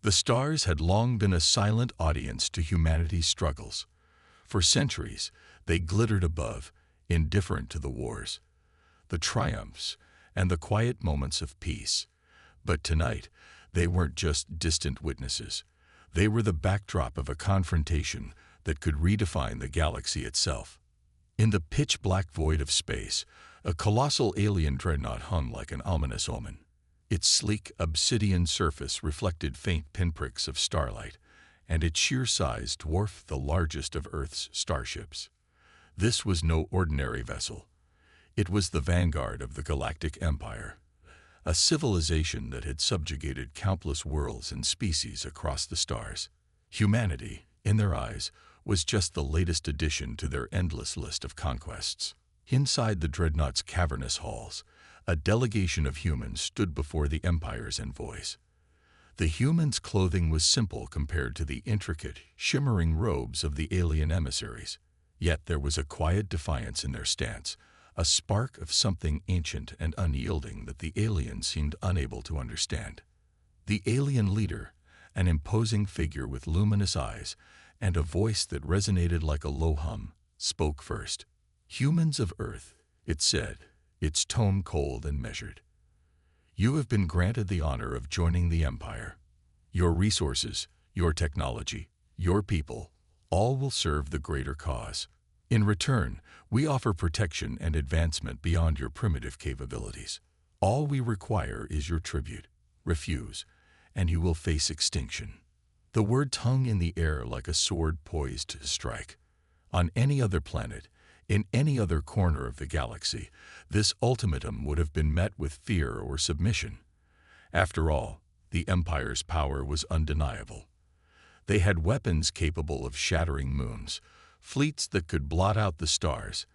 The stars had long been a silent audience to humanity's struggles. For centuries, they glittered above, indifferent to the wars, the triumphs, and the quiet moments of peace. But tonight, they weren't just distant witnesses. They were the backdrop of a confrontation that could redefine the galaxy itself. In the pitch-black void of space, a colossal alien dreadnought hung like an ominous omen. Its sleek, obsidian surface reflected faint pinpricks of starlight, and its sheer size dwarfed the largest of Earth's starships. This was no ordinary vessel. It was the vanguard of the Galactic Empire, a civilization that had subjugated countless worlds and species across the stars. Humanity, in their eyes, was just the latest addition to their endless list of conquests. Inside the dreadnought's cavernous halls, a delegation of humans stood before the Empire's envoys. The humans' clothing was simple compared to the intricate, shimmering robes of the alien emissaries. Yet there was a quiet defiance in their stance, a spark of something ancient and unyielding that the aliens seemed unable to understand. The alien leader, an imposing figure with luminous eyes and a voice that resonated like a low hum, spoke first. "Humans of Earth," it said, its tone cold and measured. "You have been granted the honor of joining the Empire. Your resources, your technology, your people, all will serve the greater cause. In return, we offer protection and advancement beyond your primitive capabilities. All we require is your tribute. Refuse, and you will face extinction." The word hung in the air like a sword poised to strike. On any other planet, in any other corner of the galaxy, this ultimatum would have been met with fear or submission. After all, the Empire's power was undeniable. They had weapons capable of shattering moons, fleets that could blot out the stars,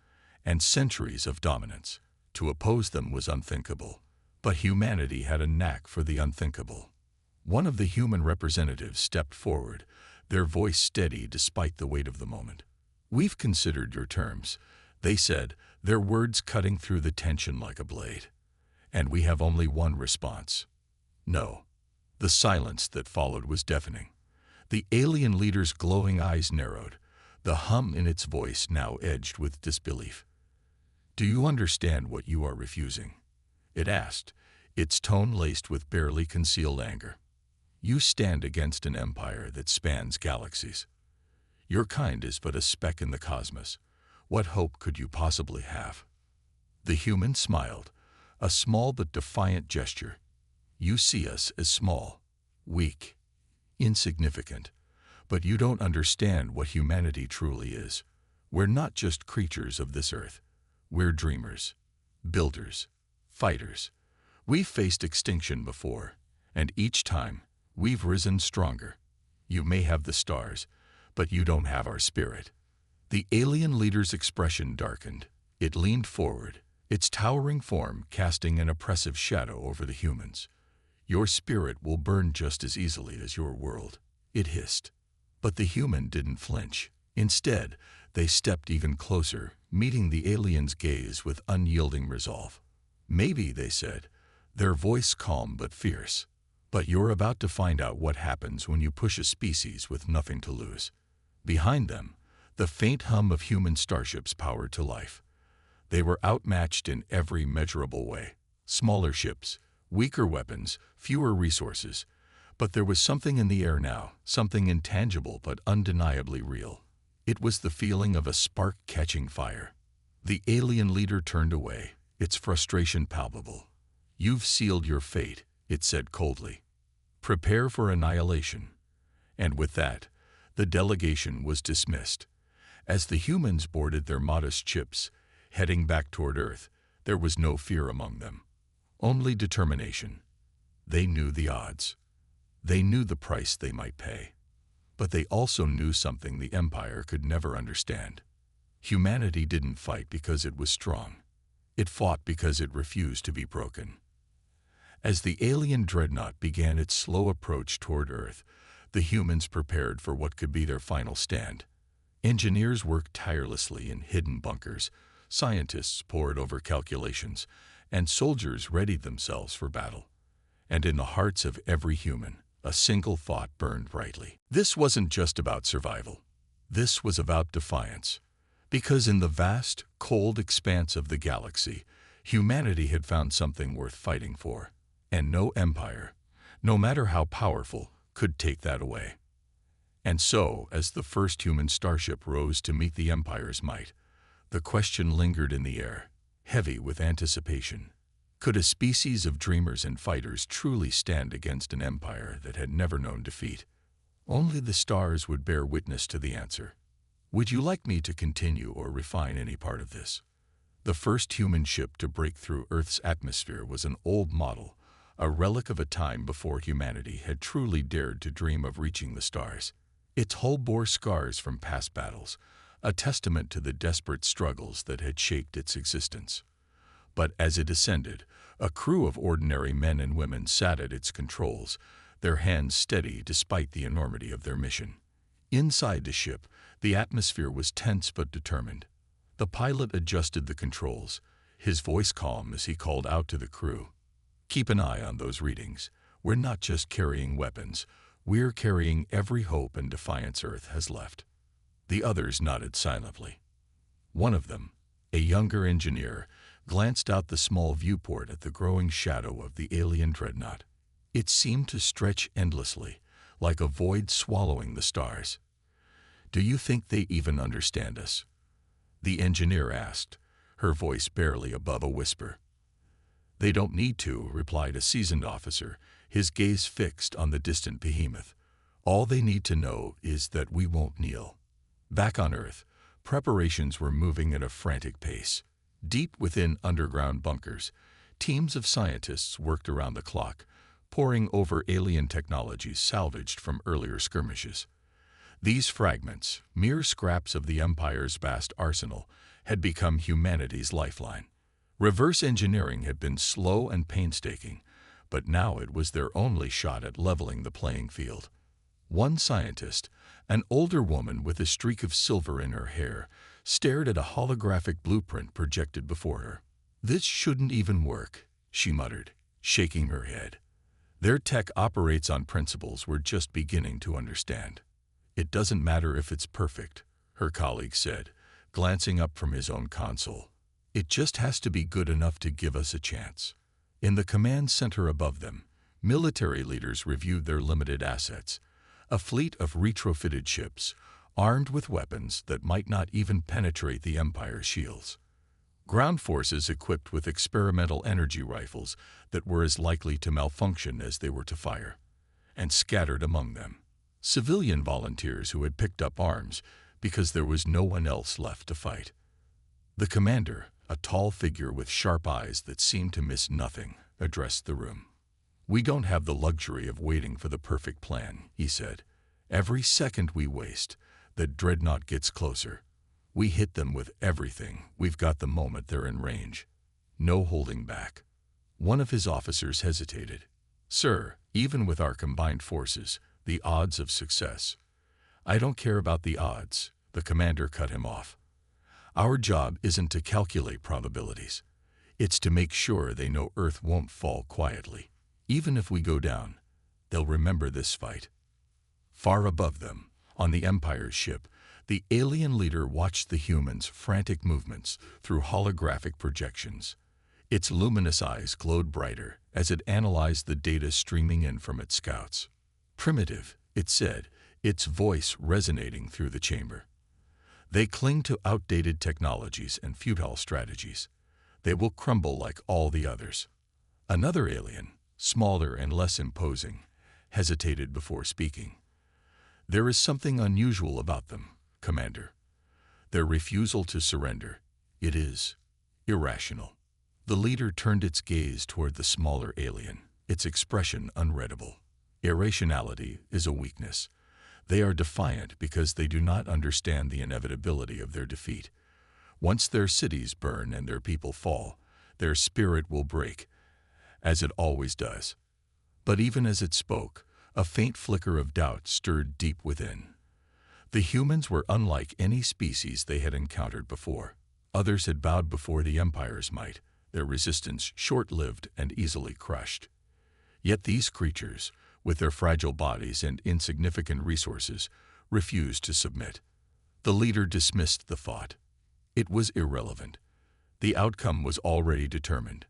and centuries of dominance. To oppose them was unthinkable. But humanity had a knack for the unthinkable. One of the human representatives stepped forward, their voice steady despite the weight of the moment. "We've considered your terms," they said, their words cutting through the tension like a blade. "And we have only one response. No." The silence that followed was deafening. The alien leader's glowing eyes narrowed, the hum in its voice now edged with disbelief. "Do you understand what you are refusing?" it asked, its tone laced with barely concealed anger. "You stand against an empire that spans galaxies. Your kind is but a speck in the cosmos. What hope could you possibly have?" The human smiled, a small but defiant gesture. "You see us as small, weak, insignificant, but you don't understand what humanity truly is. We're not just creatures of this earth. We're dreamers, builders, fighters. We've faced extinction before, and each time, we've risen stronger. You may have the stars, but you don't have our spirit." The alien leader's expression darkened. It leaned forward, its towering form casting an oppressive shadow over the humans. "Your spirit will burn just as easily as your world," it hissed. But the human didn't flinch. Instead, they stepped even closer, meeting the alien's gaze with unyielding resolve. "Maybe," they said, their voice calm but fierce, "but you're about to find out what happens when you push a species with nothing to lose." Behind them, the faint hum of human starships powered to life. They were outmatched in every measurable way. Smaller ships, weaker weapons, fewer resources. But there was something in the air now, something intangible but undeniably real. It was the feeling of a spark catching fire. The alien leader turned away, its frustration palpable. "You've sealed your fate," it said coldly. "Prepare for annihilation." And with that, the delegation was dismissed. As the humans boarded their modest ships, heading back toward Earth, there was no fear among them. Only determination. They knew the odds. They knew the price they might pay. But they also knew something the Empire could never understand. Humanity didn't fight because it was strong. It fought because it refused to be broken. As the alien dreadnought began its slow approach toward Earth, the humans prepared for what could be their final stand. Engineers worked tirelessly in hidden bunkers, scientists pored over calculations, and soldiers readied themselves for battle. And in the hearts of every human, A single thought burned brightly. This wasn't just about survival. This was about defiance. Because in the vast, cold expanse of the galaxy, humanity had found something worth fighting for. And no empire, no matter how powerful, could take that away. And so, as the first human starship rose to meet the Empire's might, the question lingered in the air, heavy with anticipation. Could a species of dreamers and fighters truly stand against an empire that had never known defeat? Only the stars would bear witness to the answer. Would you like me to continue or refine any part of this? The first human ship to break through Earth's atmosphere was an old model, a relic of a time before humanity had truly dared to dream of reaching the stars. Its hull bore scars from past battles, a testament to the desperate struggles that had shaped its existence. But as it ascended, a crew of ordinary men and women sat at its controls, their hands steady despite the enormity of their mission. Inside the ship, the atmosphere was tense but determined. The pilot adjusted the controls, his voice calm as he called out to the crew. "Keep an eye on those readings. We're not just carrying weapons. We're carrying every hope and defiance Earth has left." The others nodded silently. One of them, a younger engineer, glanced out the small viewport at the growing shadow of the alien dreadnought. It seemed to stretch endlessly, like a void swallowing the stars. "Do you think they even understand us?" the engineer asked, her voice barely above a whisper. "They don't need to," replied a seasoned officer, his gaze fixed on the distant behemoth. "All they need to know is that we won't kneel." Back on Earth, preparations were moving at a frantic pace. Deep within underground bunkers, teams of scientists worked around the clock, poring over alien technologies salvaged from earlier skirmishes. These fragments, mere scraps of the Empire's vast arsenal, had become humanity's lifeline. Reverse engineering had been slow and painstaking, but now it was their only shot at leveling the playing field. One scientist, an older woman with a streak of silver in her hair, stared at a holographic blueprint projected before her. "This shouldn't even work," she muttered, shaking her head. "Their tech operates on principles we're just beginning to understand." "It doesn't matter if it's perfect," her colleague said, glancing up from his own console. "It just has to be good enough to give us a chance." In the command center above them, military leaders reviewed their limited assets. A fleet of retrofitted ships, armed with weapons that might not even penetrate the Empire's shields. Ground forces equipped with experimental energy rifles that were as likely to malfunction as they were to fire. And scattered among them, civilian volunteers who had picked up arms because there was no one else left to fight. The commander, a tall figure with sharp eyes that seemed to miss nothing, addressed the room. "We don't have the luxury of waiting for the perfect plan," he said. "Every second we waste, the dreadnought gets closer. We hit them with everything we've got the moment they're in range. No holding back." One of his officers hesitated. "Sir, even with our combined forces, the odds of success—" "I don't care about the odds," the commander cut him off. "Our job isn't to calculate probabilities. It's to make sure they know Earth won't fall quietly. Even if we go down, they'll remember this fight." Far above them, on the Empire's ship, the alien leader watched the humans' frantic movements through holographic projections. Its luminous eyes glowed brighter as it analyzed the data streaming in from its scouts. "Primitive," it said, its voice resonating through the chamber. "They cling to outdated technologies and futile strategies. They will crumble like all the others." Another alien, smaller and less imposing, hesitated before speaking. "There is something unusual about them, Commander. Their refusal to surrender. It is irrational." The leader turned its gaze toward the smaller alien, its expression unreadable. "Irrationality is a weakness. They are defiant because they do not understand the inevitability of their defeat. Once their cities burn and their people fall, their spirit will break, as it always does." But even as it spoke, a faint flicker of doubt stirred deep within. The humans were unlike any species they had encountered before. Others had bowed before the Empire's might, their resistance short-lived and easily crushed. Yet these creatures, with their fragile bodies and insignificant resources, refused to submit. The leader dismissed the thought. It was irrelevant. The outcome was already determined.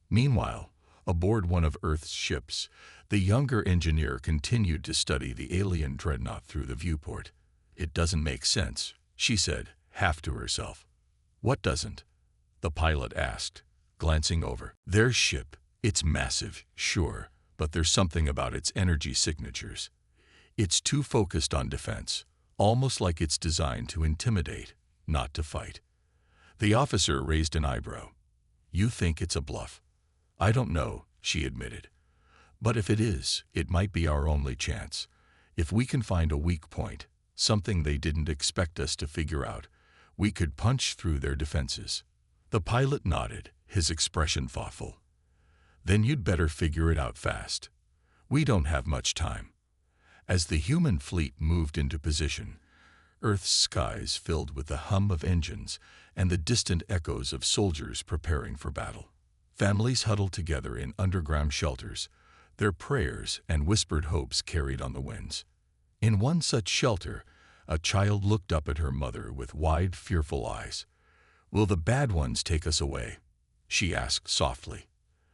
Meanwhile, aboard one of Earth's ships, the younger engineer continued to study the alien dreadnought through the viewport. "It doesn't make sense," she said, half to herself. "What doesn't?" the pilot asked, glancing over. "Their ship. It's massive, sure, but there's something about its energy signatures. It's too focused on defense, almost like it's designed to intimidate, not to fight." The officer raised an eyebrow. "You think it's a bluff?" "I don't know," she admitted. "But if it is, it might be our only chance. If we can find a weak point, something they didn't expect us to figure out, we could punch through their defenses." The pilot nodded, his expression thoughtful. "Then you'd better figure it out fast. We don't have much time." As the human fleet moved into position, Earth's skies filled with the hum of engines and the distant echoes of soldiers preparing for battle. Families huddled together in underground shelters, their prayers and whispered hopes carried on the winds. In one such shelter, a child looked up at her mother with wide, fearful eyes. "Will the bad ones take us away?" she asked softly.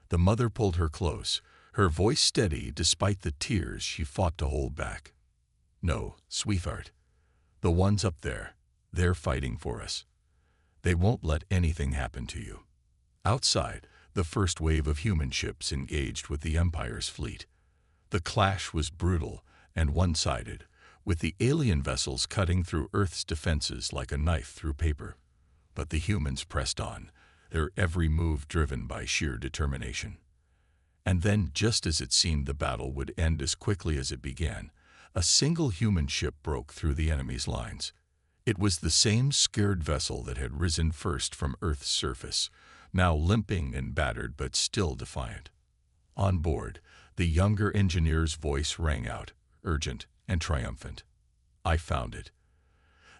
The mother pulled her close, her voice steady despite the tears she fought to hold back. "No, sweetheart. The ones up there, they're fighting for us. They won't let anything happen to you." Outside, the first wave of human ships engaged with the Empire's fleet. The clash was brutal and one-sided, with the alien vessels cutting through Earth's defenses like a knife through paper. But the humans pressed on, their every move driven by sheer determination. And then, just as it seemed the battle would end as quickly as it began, a single human ship broke through the enemy's lines. It was the same scared vessel that had risen first from Earth's surface, now limping and battered but still defiant. On board, the younger engineer's voice rang out, urgent and triumphant. "I found it.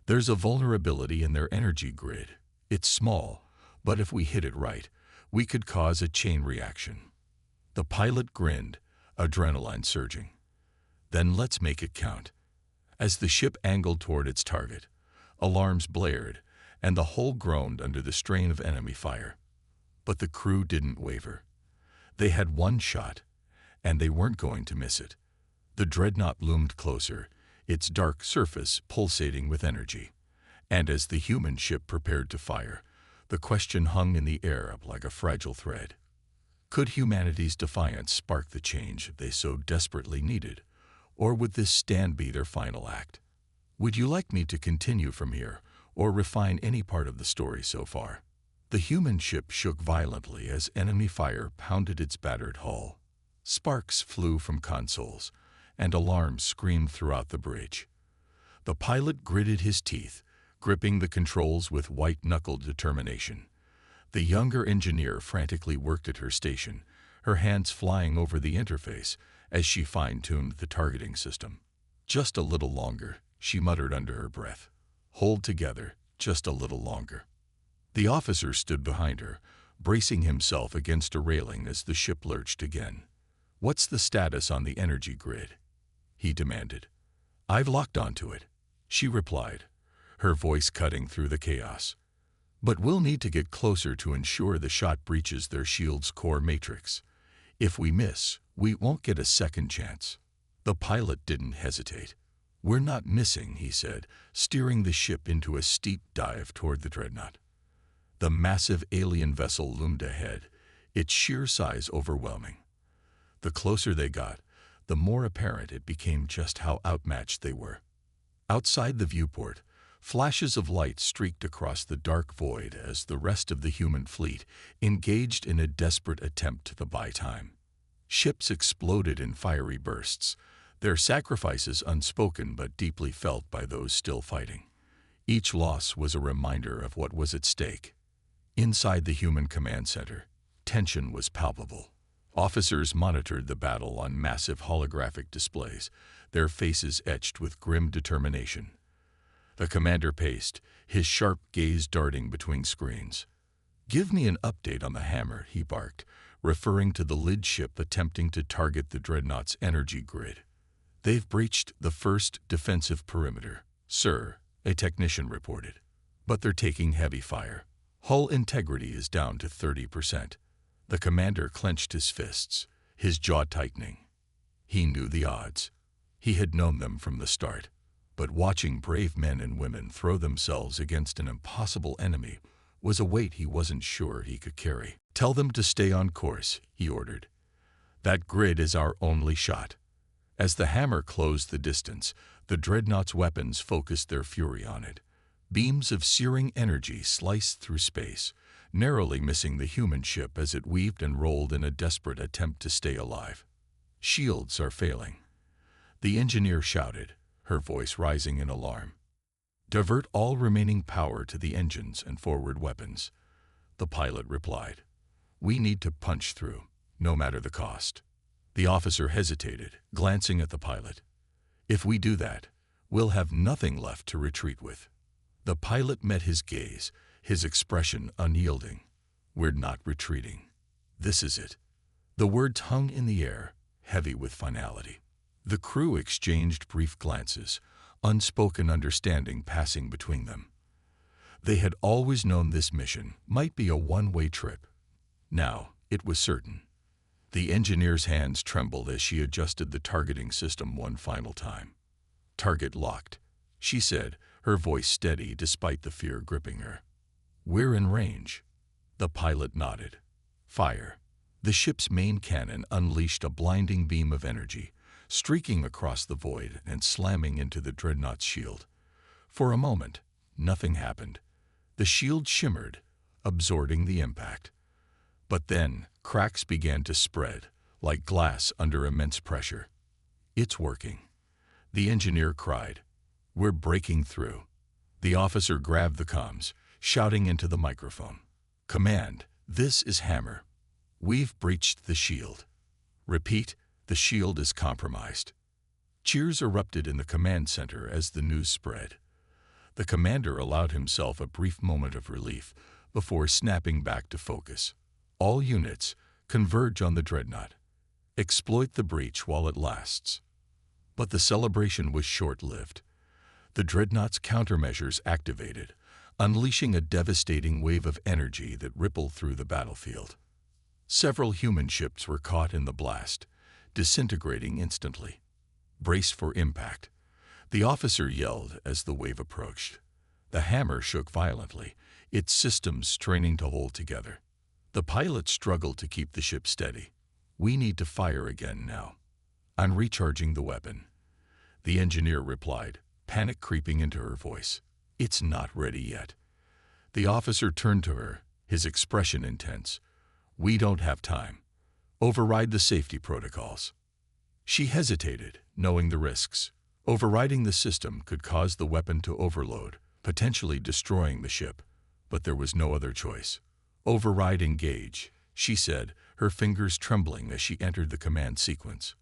There's a vulnerability in their energy grid. It's small, but if we hit it right, we could cause a chain reaction." The pilot grinned, adrenaline surging. "Then let's make it count." As the ship angled toward its target, alarms blared, and the hull groaned under the strain of enemy fire. But the crew didn't waver. They had one shot, and they weren't going to miss it. The dreadnought loomed closer, its dark surface pulsating with energy. And as the human ship prepared to fire, the question hung in the air like a fragile thread. Could humanity's defiance spark the change they so desperately needed? Or would this stand be their final act? Would you like me to continue from here, or refine any part of the story so far? The human ship shook violently as enemy fire pounded its battered hull. Sparks flew from consoles, and alarms screamed throughout the bridge. The pilot gritted his teeth, gripping the controls with white-knuckled determination. The younger engineer frantically worked at her station, her hands flying over the interface as she fine-tuned the targeting system. "Just a little longer," she muttered under her breath. "Hold together, just a little longer." The officer stood behind her, bracing himself against a railing as the ship lurched again. "What's the status on the energy grid?" he demanded. "I've locked onto it," she replied, her voice cutting through the chaos. "But we'll need to get closer to ensure the shot breaches their shield's core matrix. If we miss, we won't get a second chance." The pilot didn't hesitate. "We're not missing," he said, steering the ship into a steep dive toward the dreadnought. The massive alien vessel loomed ahead, its sheer size overwhelming. The closer they got, the more apparent it became just how outmatched they were. Outside the viewport, flashes of light streaked across the dark void as the rest of the human fleet engaged in a desperate attempt to buy time. Ships exploded in fiery bursts, their sacrifices unspoken but deeply felt by those still fighting. Each loss was a reminder of what was at stake. Inside the human command center, tension was palpable. Officers monitored the battle on massive holographic displays, their faces etched with grim determination. The commander paced, his sharp gaze darting between screens. "Give me an update on the hammer," he barked, referring to the lid ship attempting to target the dreadnought's energy grid. "They've breached the first defensive perimeter, sir," a technician reported. "But they're taking heavy fire. Hull integrity is down to 30%. The commander clenched his fists, his jaw tightening. He knew the odds. He had known them from the start. But watching brave men and women throw themselves against an impossible enemy was a weight he wasn't sure he could carry. "Tell them to stay on course," he ordered. "That grid is our only shot." As the hammer closed the distance, the dreadnought's weapons focused their fury on it. Beams of searing energy sliced through space, narrowly missing the human ship as it weaved and rolled in a desperate attempt to stay alive. "Shields are failing," the engineer shouted, her voice rising in alarm. "Divert all remaining power to the engines and forward weapons," the pilot replied. "We need to punch through, no matter the cost." The officer hesitated, glancing at the pilot. "If we do that, we'll have nothing left to retreat with." The pilot met his gaze, his expression unyielding. "We're not retreating. This is it." The words hung in the air, heavy with finality. The crew exchanged brief glances, unspoken understanding passing between them. They had always known this mission might be a one-way trip. Now it was certain. The engineer's hands trembled as she adjusted the targeting system one final time. "Target locked," she said, her voice steady despite the fear gripping her. "We're in range." The pilot nodded. "Fire." The ship's main cannon unleashed a blinding beam of energy, streaking across the void and slamming into the dreadnought's shield. For a moment, nothing happened. The shield shimmered, absorbing the impact. But then, cracks began to spread, like glass under immense pressure. "It's working," the engineer cried. "We're breaking through." The officer grabbed the comms, shouting into the microphone. "Command, this is Hammer. We've breached the shield. Repeat, the shield is compromised." Cheers erupted in the command center as the news spread. The commander allowed himself a brief moment of relief before snapping back to focus. "All units, converge on the dreadnought. Exploit the breach while it lasts." But the celebration was short-lived. The dreadnought's countermeasures activated, unleashing a devastating wave of energy that rippled through the battlefield. Several human ships were caught in the blast, disintegrating instantly. "Brace for impact," the officer yelled as the wave approached. The hammer shook violently, its systems straining to hold together. The pilot struggled to keep the ship steady. "We need to fire again now." "I'm recharging the weapon," the engineer replied, panic creeping into her voice. "It's not ready yet." The officer turned to her, his expression intense. "We don't have time. Override the safety protocols." She hesitated, knowing the risks. Overriding the system could cause the weapon to overload, potentially destroying the ship. But there was no other choice. "Override engage," she said, her fingers trembling as she entered the command sequence.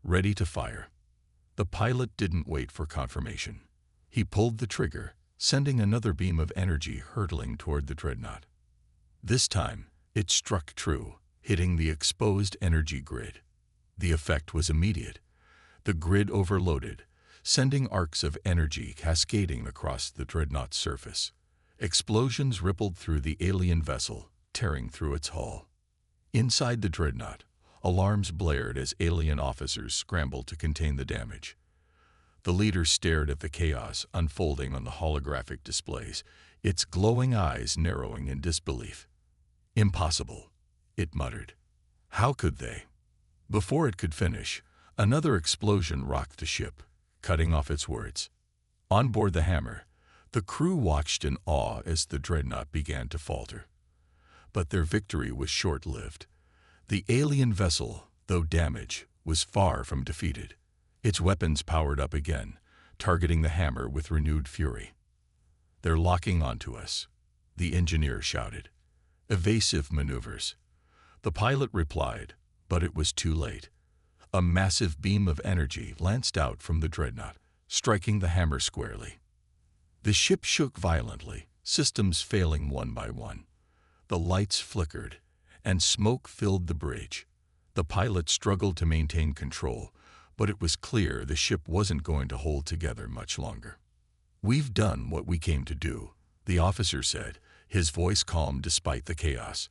"Ready to fire." The pilot didn't wait for confirmation. He pulled the trigger, sending another beam of energy hurtling toward the dreadnought. This time, it struck true, hitting the exposed energy grid. The effect was immediate. The grid overloaded, sending arcs of energy cascading across the dreadnought's surface. Explosions rippled through the alien vessel, tearing through its hull. Inside the dreadnought, alarms blared as alien officers scrambled to contain the damage. The leader stared at the chaos unfolding on the holographic displays, its glowing eyes narrowing in disbelief. "Impossible," it muttered. "How could they?" Before it could finish, another explosion rocked the ship, cutting off its words. On board the Hammer, the crew watched in awe as the dreadnought began to falter. But their victory was short-lived. The alien vessel, though damaged, was far from defeated. Its weapons powered up again, targeting the Hammer with renewed fury. "They're locking onto us," the engineer shouted. "Evasive maneuvers." The pilot replied, but it was too late. A massive beam of energy lanced out from the dreadnought, striking the Hammer squarely. The ship shook violently, systems failing one by one. The lights flickered, and smoke filled the bridge. The pilot struggled to maintain control, but it was clear the ship wasn't going to hold together much longer. "We've done what we came to do," the officer said, his voice calm despite the chaos.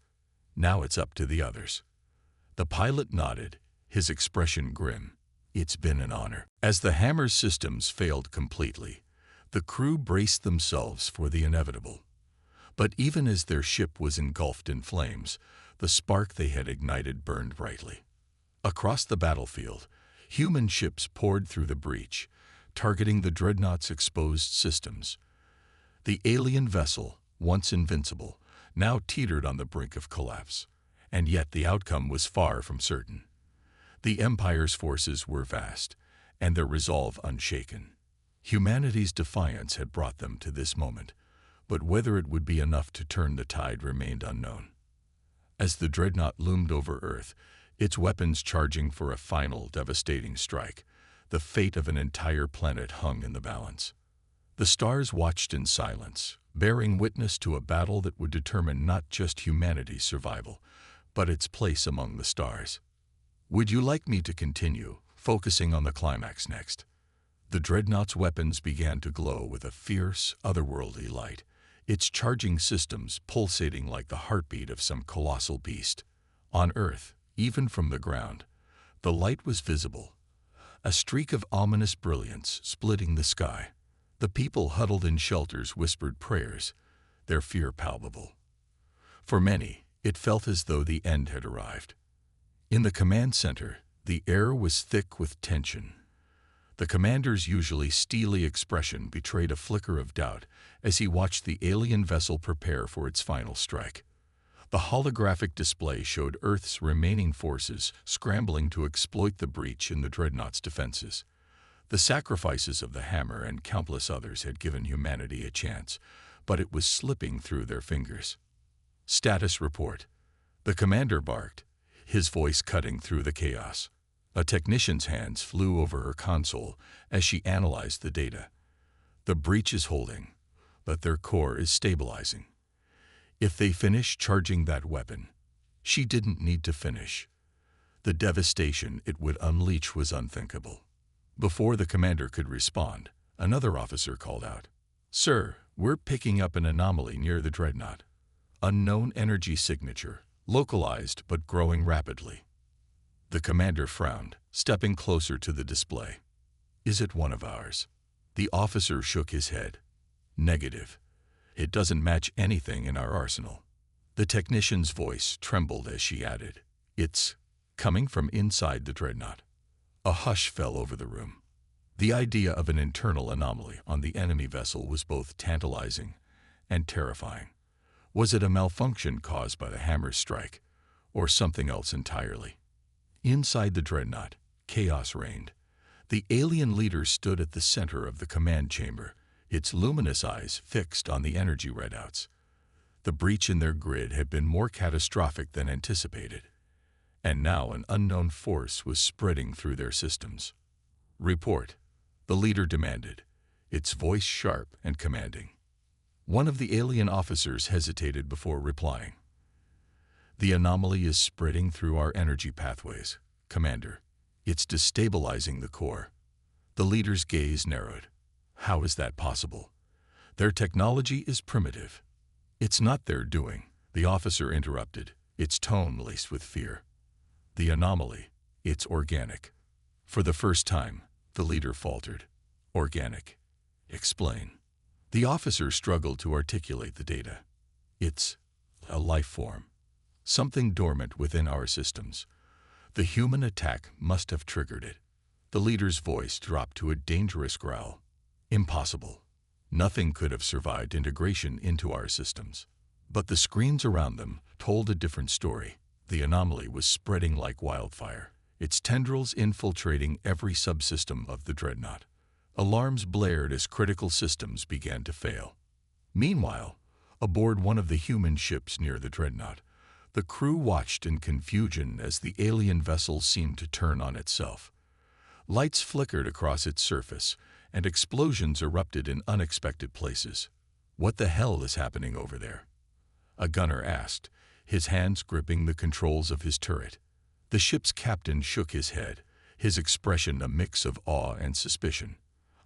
"Now it's up to the others." The pilot nodded, his expression grim. "It's been an honor." As the hammer's systems failed completely, the crew braced themselves for the inevitable. But even as their ship was engulfed in flames, the spark they had ignited burned brightly. Across the battlefield, human ships poured through the breach, targeting the dreadnought's exposed systems. The alien vessel, once invincible, now teetered on the brink of collapse, and yet the outcome was far from certain. The Empire's forces were vast, and their resolve unshaken. Humanity's defiance had brought them to this moment, but whether it would be enough to turn the tide remained unknown. As the dreadnought loomed over Earth, its weapons charging for a final devastating strike, the fate of an entire planet hung in the balance. The stars watched in silence, bearing witness to a battle that would determine not just humanity's survival, but its place among the stars. "Would you like me to continue, focusing on the climax next?" The dreadnought's weapons began to glow with a fierce, otherworldly light, its charging systems pulsating like the heartbeat of some colossal beast. On Earth, even from the ground, the light was visible, a streak of ominous brilliance splitting the sky. The people huddled in shelters whispered prayers, their fear palpable. For many, it felt as though the end had arrived. In the command center, the air was thick with tension. The commander's usually steely expression betrayed a flicker of doubt as he watched the alien vessel prepare for its final strike. The holographic display showed Earth's remaining forces scrambling to exploit the breach in the dreadnought's defenses. The sacrifices of the hammer and countless others had given humanity a chance, but it was slipping through their fingers. "Status report," the commander barked, his voice cutting through the chaos. A technician's hands flew over her console as she analyzed the data. "The breach is holding, but their core is stabilizing. If they finish charging that weapon," she didn't need to finish. The devastation it would unleash was unthinkable. Before the commander could respond, another officer called out, "Sir, we're picking up an anomaly near the dreadnought. Unknown energy signature, localized but growing rapidly." The commander frowned, stepping closer to the display. "Is it one of ours?" The officer shook his head. "Negative. It doesn't match anything in our arsenal." The technician's voice trembled as she added, "It's coming from inside the dreadnought." A hush fell over the room. The idea of an internal anomaly on the enemy vessel was both tantalizing and terrifying. Was it a malfunction caused by the hammer's strike, or something else entirely? Inside the dreadnought, chaos reigned. The alien leader stood at the center of the command chamber, its luminous eyes fixed on the energy readouts. The breach in their grid had been more catastrophic than anticipated, and now an unknown force was spreading through their systems. "Report," the leader demanded, its voice sharp and commanding. One of the alien officers hesitated before replying. "The anomaly is spreading through our energy pathways, Commander. It's destabilizing the core." The leader's gaze narrowed. "How is that possible? Their technology is primitive." "It's not their doing," the officer interrupted, its tone laced with fear. "The anomaly, it's organic." For the first time, the leader faltered. "Organic? Explain." The officer struggled to articulate the data. "It's a life form. Something dormant within our systems. The human attack must have triggered it." The leader's voice dropped to a dangerous growl. "Impossible. Nothing could have survived integration into our systems." But the screens around them told a different story. The anomaly was spreading like wildfire, its tendrils infiltrating every subsystem of the dreadnought. Alarms blared as critical systems began to fail. Meanwhile, aboard one of the human ships near the dreadnought, the crew watched in confusion as the alien vessel seemed to turn on itself. Lights flickered across its surface, and explosions erupted in unexpected places. "What the hell is happening over there?" a gunner asked, his hands gripping the controls of his turret. The ship's captain shook his head, his expression a mix of awe and suspicion.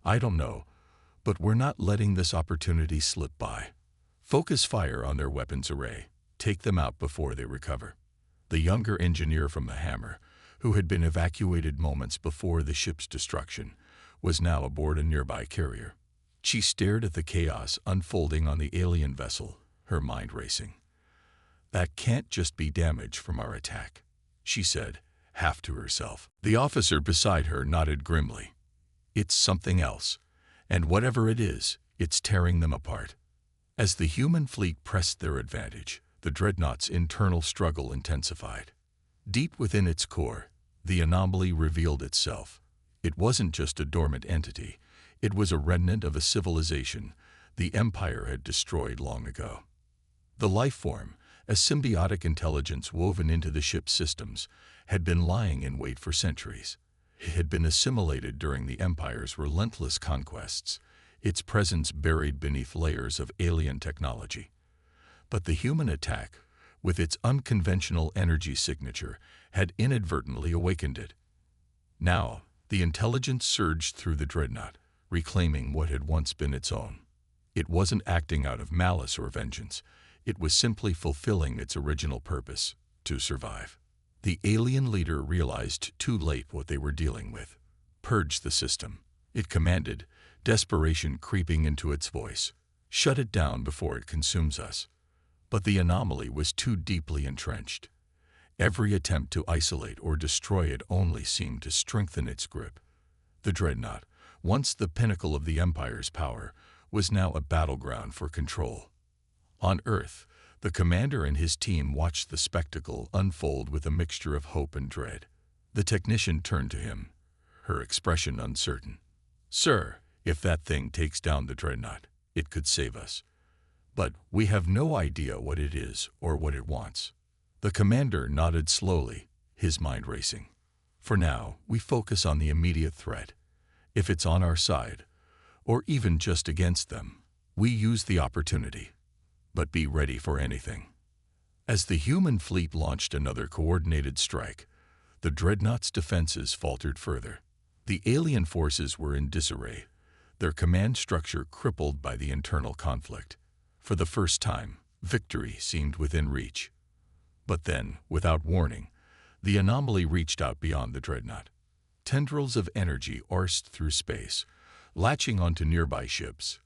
"I don't know, but we're not letting this opportunity slip by. Focus fire on their weapons array. Take them out before they recover." The younger engineer from the Hammer, who had been evacuated moments before the ship's destruction, was now aboard a nearby carrier. She stared at the chaos unfolding on the alien vessel, her mind racing. "That can't just be damage from our attack," she said, half to herself. The officer beside her nodded grimly. "It's something else, and whatever it is, it's tearing them apart." As the human fleet pressed their advantage, the dreadnought's internal struggle intensified. Deep within its core, the anomaly revealed itself. It wasn't just a dormant entity. It was a remnant of a civilization the Empire had destroyed long ago. The life form, a symbiotic intelligence woven into the ship's systems, had been lying in wait for centuries. It had been assimilated during the Empire's relentless conquests, its presence buried beneath layers of alien technology. But the human attack, with its unconventional energy signature, had inadvertently awakened it. Now, the intelligence surged through the dreadnought, reclaiming what had once been its own. It wasn't acting out of malice or vengeance. It was simply fulfilling its original purpose, to survive. The alien leader realized too late what they were dealing with. "Purge the system," it commanded, desperation creeping into its voice. "Shut it down before it consumes us." But the anomaly was too deeply entrenched. Every attempt to isolate or destroy it only seemed to strengthen its grip. The dreadnought, once the pinnacle of the Empire's power, was now a battleground for control. On Earth, the commander and his team watched the spectacle unfold with a mixture of hope and dread. The technician turned to him, her expression uncertain. "Sir, if that thing takes down the dreadnought, it could save us. But we have no idea what it is or what it wants." The commander nodded slowly, his mind racing. "For now, we focus on the immediate threat. If it's on our side, or even just against them, we use the opportunity. But be ready for anything." As the human fleet launched another coordinated strike, the dreadnought's defenses faltered further. The alien forces were in disarray, their command structure crippled by the internal conflict. For the first time, victory seemed within reach. But then, without warning, the anomaly reached out beyond the dreadnought. Tendrils of energy coursed through space, latching onto nearby ships,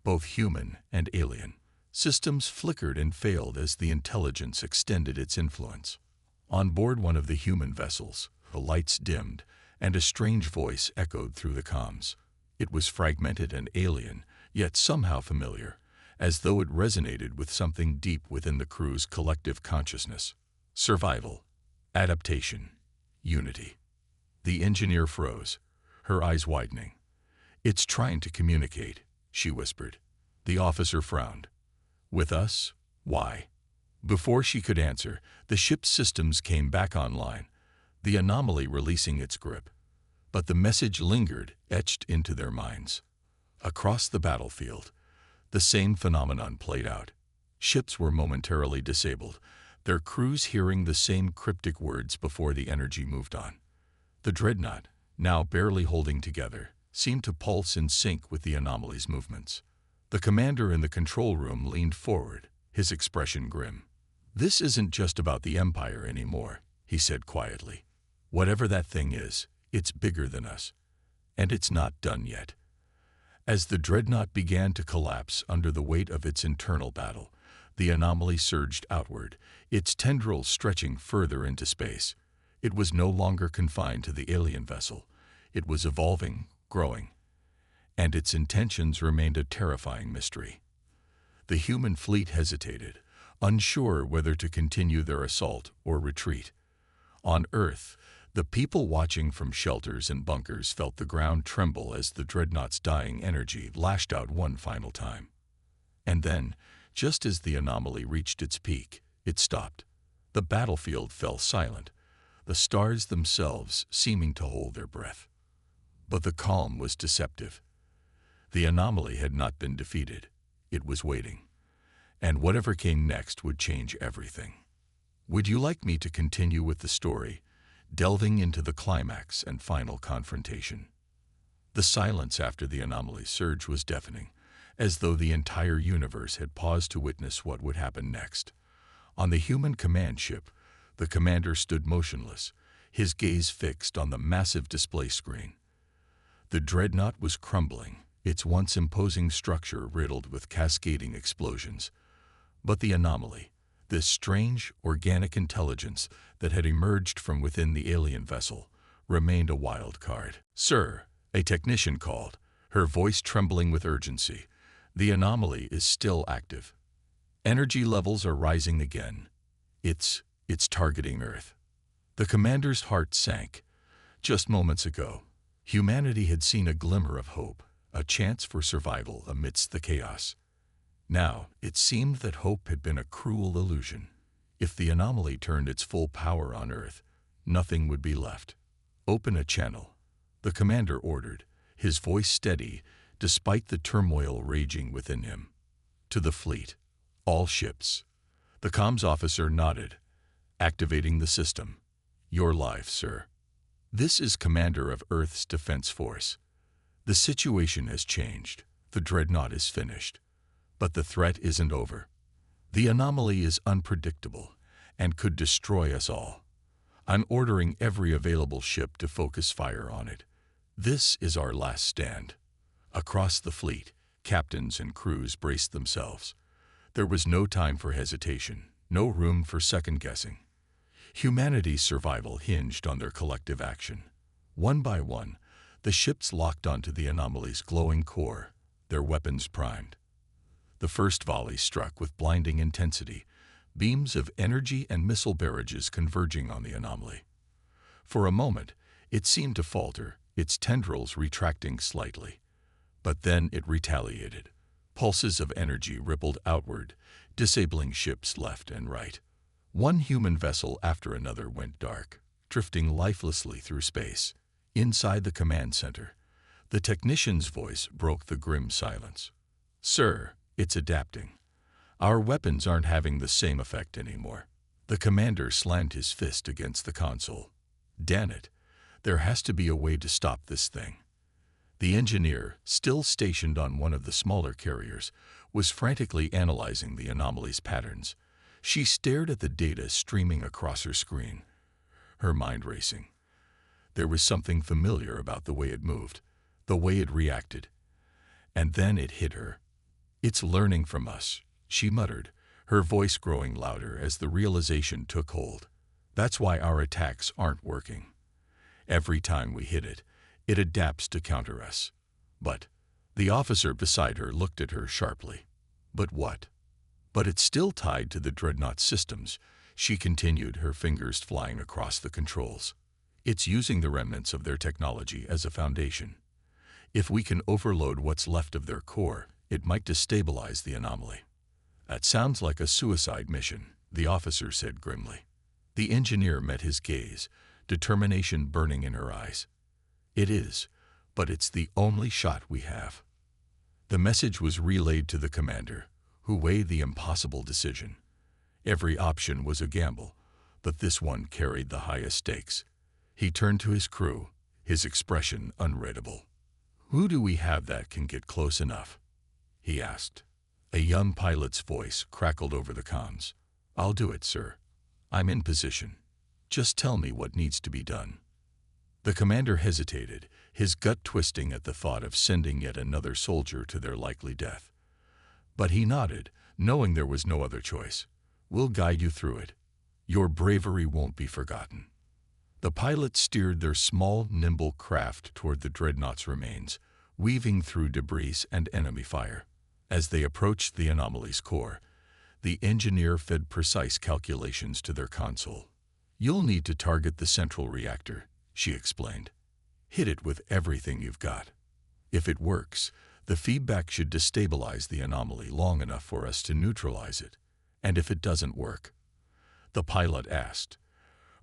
both human and alien. Systems flickered and failed as the intelligence extended its influence. On board one of the human vessels, the lights dimmed, and a strange voice echoed through the comms. It was fragmented and alien, yet somehow familiar, as though it resonated with something deep within the crew's collective consciousness. Survival, adaptation, unity. The engineer froze, her eyes widening. "It's trying to communicate," she whispered. The officer frowned. "With us? Why?" Before she could answer, the ship's systems came back online, the anomaly releasing its grip. But the message lingered, etched into their minds. Across the battlefield, the same phenomenon played out. Ships were momentarily disabled, their crews hearing the same cryptic words before the energy moved on. The dreadnought, now barely holding together, seemed to pulse in sync with the anomaly's movements. The commander in the control room leaned forward, his expression grim. "This isn't just about the Empire anymore," he said quietly. "Whatever that thing is, it's bigger than us. And it's not done yet." As the dreadnought began to collapse under the weight of its internal battle, the anomaly surged outward, its tendrils stretching further into space. It was no longer confined to the alien vessel. It was evolving, growing. And its intentions remained a terrifying mystery. The human fleet hesitated, unsure whether to continue their assault or retreat. On Earth, the people watching from shelters and bunkers felt the ground tremble as the dreadnought's dying energy lashed out one final time. And then, just as the anomaly reached its peak, it stopped. The battlefield fell silent, the stars themselves seeming to hold their breath. But the calm was deceptive. The anomaly had not been defeated. It was waiting. And whatever came next would change everything. Would you like me to continue with the story, delving into the climax and final confrontation? The silence after the anomaly's surge was deafening, as though the entire universe had paused to witness what would happen next. On the human command ship, the commander stood motionless, his gaze fixed on the massive display screen. The dreadnought was crumbling, its once imposing structure riddled with cascading explosions. But the anomaly, this strange, organic intelligence that had emerged from within the alien vessel, remained a wild card. "Sir," a technician called, her voice trembling with urgency, "the anomaly is still active. Energy levels are rising again. It's targeting Earth." The commander's heart sank. Just moments ago, humanity had seen a glimmer of hope, a chance for survival amidst the chaos. Now, it seemed that hope had been a cruel illusion. If the anomaly turned its full power on Earth, nothing would be left. "Open a channel," the commander ordered, his voice steady despite the turmoil raging within him. "To the fleet. All ships." The comms officer nodded, activating the system. "You're live, sir. This is Commander of Earth's Defense Force. The situation has changed. The dreadnought is finished. But the threat isn't over. The anomaly is unpredictable and could destroy us all. I'm ordering every available ship to focus fire on it. This is our last stand." Across the fleet, captains and crews braced themselves. There was no time for hesitation, no room for second-guessing. Humanity's survival hinged on their collective action. One by one, the ships locked onto the anomaly's glowing core, their weapons primed. The first volley struck with blinding intensity, beams of energy and missile barrages converging on the anomaly. For a moment, it seemed to falter, its tendrils retracting slightly. But then it retaliated. Pulses of energy rippled outward, disabling ships left and right. One human vessel after another went dark, drifting lifelessly through space. Inside the command center, the technician's voice broke the grim silence. "Sir, it's adapting. Our weapons aren't having the same effect anymore." The commander slammed his fist against the console. "Damn it, there has to be a way to stop this thing." The engineer, still stationed on one of the smaller carriers, was frantically analyzing the anomaly's patterns. She stared at the data streaming across her screen, her mind racing. There was something familiar about the way it moved, the way it reacted. And then it hit her. "It's learning from us," she muttered, her voice growing louder as the realization took hold. "That's why our attacks aren't working. Every time we hit it, it adapts to counter us." "But," the officer beside her looked at her sharply. "But what?" "But it's still tied to the dreadnought systems," she continued, her fingers flying across the controls. "It's using the remnants of their technology as a foundation. If we can overload what's left of their core, it might destabilize the anomaly." "That sounds like a suicide mission," the officer said grimly. The engineer met his gaze, determination burning in her eyes. "It is, but it's the only shot we have." The message was relayed to the commander, who weighed the impossible decision. Every option was a gamble, but this one carried the highest stakes. He turned to his crew, his expression unreadable. "Who do we have that can get close enough?" he asked. A young pilot's voice crackled over the comms. "I'll do it, sir. I'm in position. Just tell me what needs to be done." The commander hesitated, his gut twisting at the thought of sending yet another soldier to their likely death. But he nodded, knowing there was no other choice. "We'll guide you through it. Your bravery won't be forgotten." The pilots steered their small, nimble craft toward the dreadnought's remains, weaving through debris and enemy fire. As they approached the anomaly's core, the engineer fed precise calculations to their console. "You'll need to target the central reactor," she explained. "Hit it with everything you've got. If it works, the feedback should destabilize the anomaly long enough for us to neutralize it. And if it doesn't work?" the pilot asked,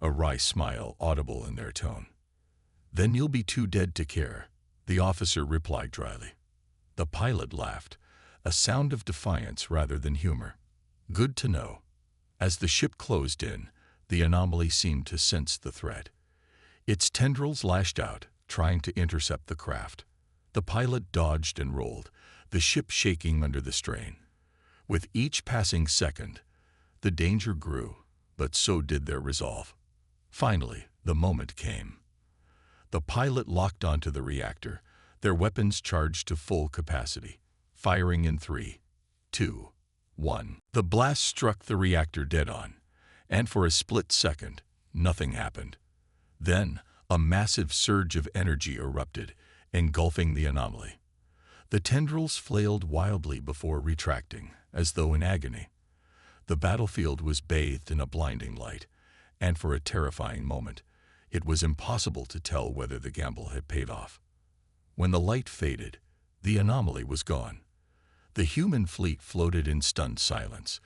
a wry smile audible in their tone. "Then you'll be too dead to care," the officer replied dryly. The pilot laughed, a sound of defiance rather than humor. "Good to know." As the ship closed in, The anomaly seemed to sense the threat. Its tendrils lashed out, trying to intercept the craft. The pilot dodged and rolled, the ship shaking under the strain. With each passing second, the danger grew, but so did their resolve. Finally, the moment came. The pilot locked onto the reactor, their weapons charged to full capacity, firing in 3, 2, 1. The blast struck the reactor dead on, and for a split second, nothing happened. Then, a massive surge of energy erupted, engulfing the anomaly. The tendrils flailed wildly before retracting, as though in agony. The battlefield was bathed in a blinding light, and for a terrifying moment, it was impossible to tell whether the gamble had paid off. When the light faded, the anomaly was gone. The human fleet floated in stunned silence,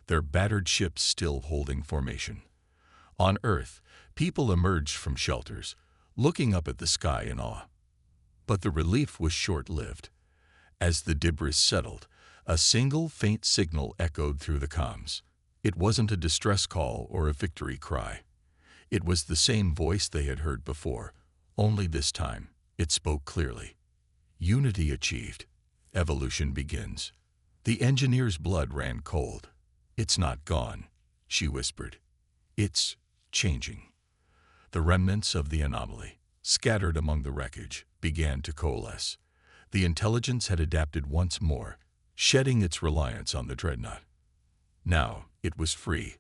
their battered ships still holding formation. On Earth, people emerged from shelters, looking up at the sky in awe. But the relief was short-lived. As the debris settled, a single faint signal echoed through the comms. It wasn't a distress call or a victory cry. It was the same voice they had heard before, only this time it spoke clearly. Unity achieved. Evolution begins. The engineer's blood ran cold. "It's not gone," she whispered. "It's changing." The remnants of the anomaly, scattered among the wreckage, began to coalesce. The intelligence had adapted once more, shedding its reliance on the dreadnought. Now it was free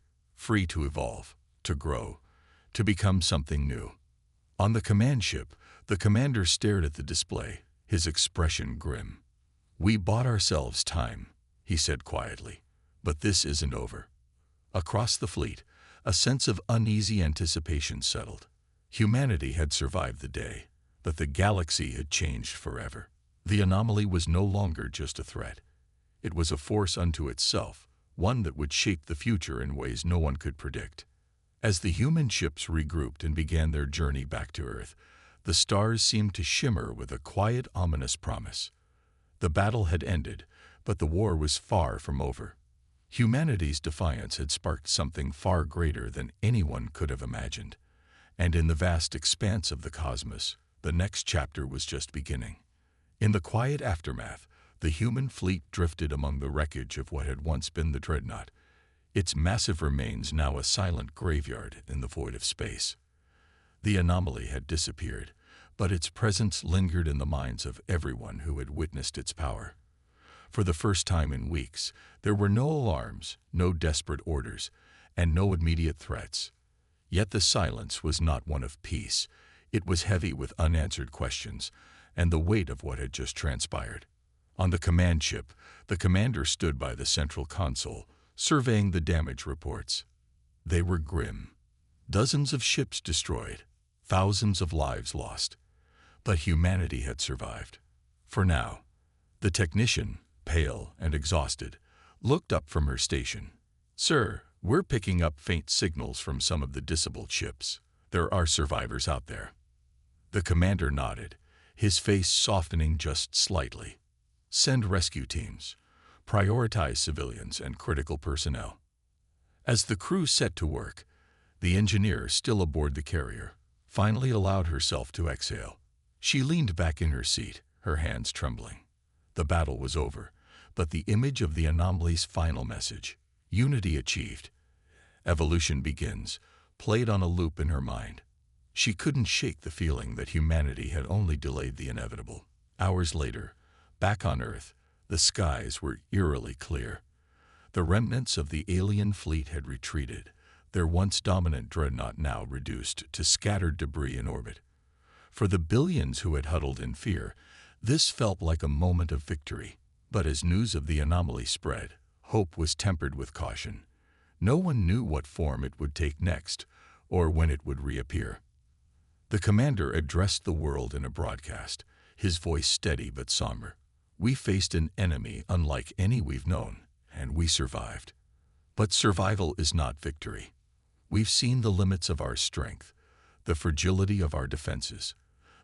to evolve, to grow, to become something new. On the command ship, the commander stared at the display, his expression grim. "We bought ourselves time," he said quietly, "but this isn't over." Across the fleet, a sense of uneasy anticipation settled. Humanity had survived the day, but the galaxy had changed forever. The anomaly was no longer just a threat. It was a force unto itself, one that would shape the future in ways no one could predict. As the human ships regrouped and began their journey back to Earth, the stars seemed to shimmer with a quiet, ominous promise. The battle had ended, but the war was far from over. Humanity's defiance had sparked something far greater than anyone could have imagined. And in the vast expanse of the cosmos, the next chapter was just beginning. In the quiet aftermath, the human fleet drifted among the wreckage of what had once been the dreadnought, its massive remains now a silent graveyard in the void of space. The anomaly had disappeared, but its presence lingered in the minds of everyone who had witnessed its power. For the first time in weeks, there were no alarms, no desperate orders, and no immediate threats. Yet the silence was not one of peace. It was heavy with unanswered questions and the weight of what had just transpired. On the command ship, the commander stood by the central console, surveying the damage reports. They were grim. Dozens of ships destroyed, thousands of lives lost. But humanity had survived. For now. The technician, pale and exhausted, looked up from her station. "Sir, we're picking up faint signals from some of the disabled ships. There are survivors out there." The commander nodded, his face softening just slightly. "Send rescue teams. Prioritize civilians and critical personnel." As the crew set to work, the engineer, still aboard the carrier, finally allowed herself to exhale. She leaned back in her seat, her hands trembling. The battle was over, but the image of the anomaly's final message, "Unity achieved. Evolution begins," played on a loop in her mind. She couldn't shake the feeling that humanity had only delayed the inevitable. Hours later, back on Earth, the skies were eerily clear. The remnants of the alien fleet had retreated, their once dominant dreadnought now reduced to scattered debris in orbit. For the billions who had huddled in fear, this felt like a moment of victory. But as news of the anomaly spread, hope was tempered with caution. No one knew what form it would take next, or when it would reappear. The commander addressed the world in a broadcast, his voice steady but somber. "We faced an enemy unlike any we've known, and we survived. But survival is not victory. We've seen the limits of our strength, the fragility of our defenses.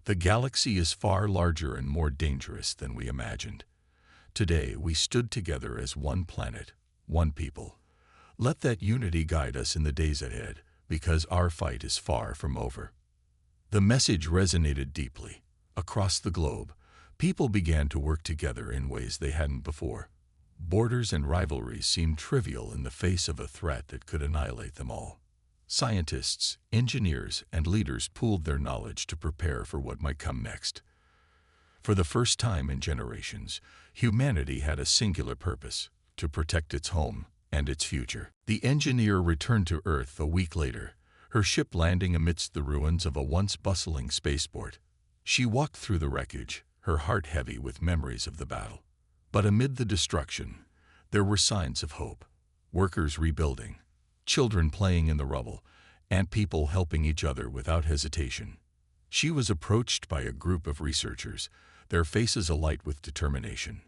The galaxy is far larger and more dangerous than we imagined. Today we stood together as one planet, one people. Let that unity guide us in the days ahead, because our fight is far from over." The message resonated deeply. Across the globe, people began to work together in ways they hadn't before. Borders and rivalries seemed trivial in the face of a threat that could annihilate them all. Scientists, engineers, and leaders pooled their knowledge to prepare for what might come next. For the first time in generations, humanity had a singular purpose: to protect its home and its future. The engineer returned to Earth a week later, her ship landing amidst the ruins of a once bustling spaceport. She walked through the wreckage, her heart heavy with memories of the battle. But amid the destruction, there were signs of hope. Workers rebuilding, children playing in the rubble, and people helping each other without hesitation. She was approached by a group of researchers, their faces alight with determination.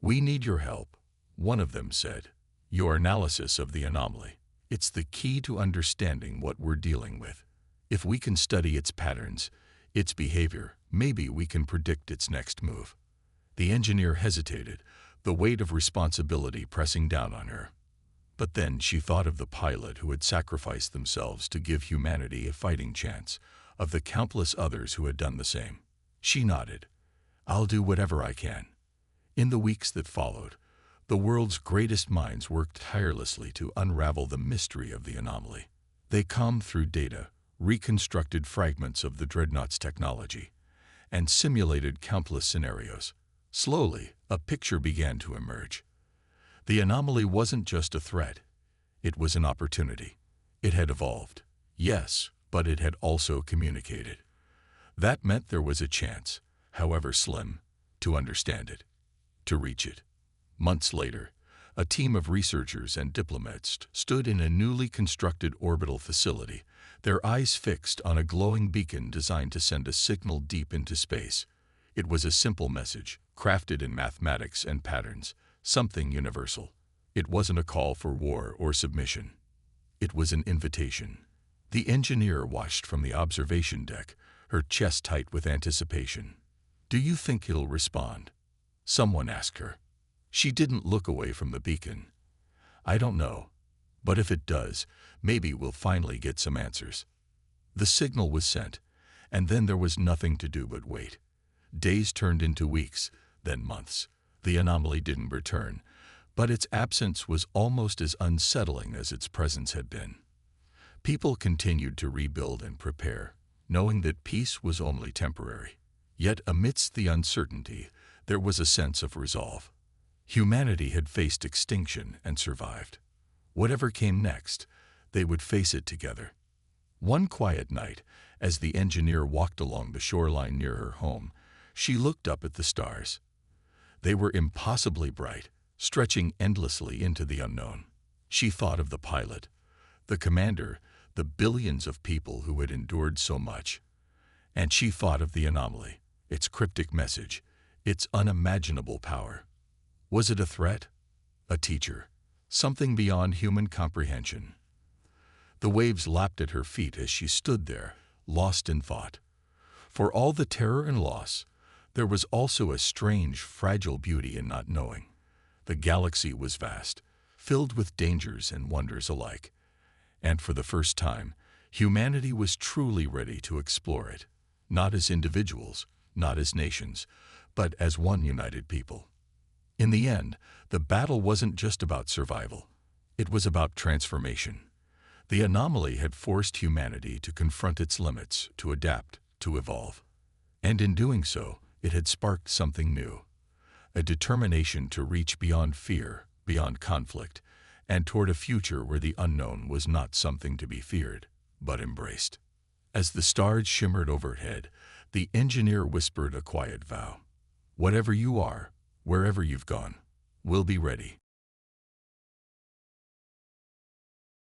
"We need your help," one of them said. "Your analysis of the anomaly. It's the key to understanding what we're dealing with. If we can study its patterns, its behavior, maybe we can predict its next move." The engineer hesitated, the weight of responsibility pressing down on her. But then she thought of the pilot who had sacrificed themselves to give humanity a fighting chance, of the countless others who had done the same. She nodded. "I'll do whatever I can." In the weeks that followed, the world's greatest minds worked tirelessly to unravel the mystery of the anomaly. They combed through data, reconstructed fragments of the dreadnought's technology, and simulated countless scenarios. Slowly, a picture began to emerge. The anomaly wasn't just a threat. It was an opportunity. It had evolved, yes, but it had also communicated. That meant there was a chance, however slim, to understand it, to reach it. Months later, a team of researchers and diplomats stood in a newly constructed orbital facility, their eyes fixed on a glowing beacon designed to send a signal deep into space. It was a simple message, crafted in mathematics and patterns, something universal. It wasn't a call for war or submission. It was an invitation. The engineer watched from the observation deck, her chest tight with anticipation. "Do you think it'll respond?" someone asked her. She didn't look away from the beacon. "I don't know. But if it does, maybe we'll finally get some answers." The signal was sent, and then there was nothing to do but wait. Days turned into weeks, then months. The anomaly didn't return, but its absence was almost as unsettling as its presence had been. People continued to rebuild and prepare, knowing that peace was only temporary. Yet amidst the uncertainty, there was a sense of resolve. Humanity had faced extinction and survived. Whatever came next, they would face it together. One quiet night, as the engineer walked along the shoreline near her home, she looked up at the stars. They were impossibly bright, stretching endlessly into the unknown. She thought of the pilot, the commander, the billions of people who had endured so much. And she thought of the anomaly, its cryptic message, its unimaginable power. Was it a threat? A teacher? Something beyond human comprehension? The waves lapped at her feet as she stood there, lost in thought. For all the terror and loss, there was also a strange, fragile beauty in not knowing. The galaxy was vast, filled with dangers and wonders alike. And for the first time, humanity was truly ready to explore it, not as individuals, not as nations, but as one united people. In the end, the battle wasn't just about survival. It was about transformation. The anomaly had forced humanity to confront its limits, to adapt, to evolve. And in doing so, it had sparked something new. A determination to reach beyond fear, beyond conflict, and toward a future where the unknown was not something to be feared, but embraced. As the stars shimmered overhead, the engineer whispered a quiet vow. "Whatever you are, wherever you've gone, we'll be ready."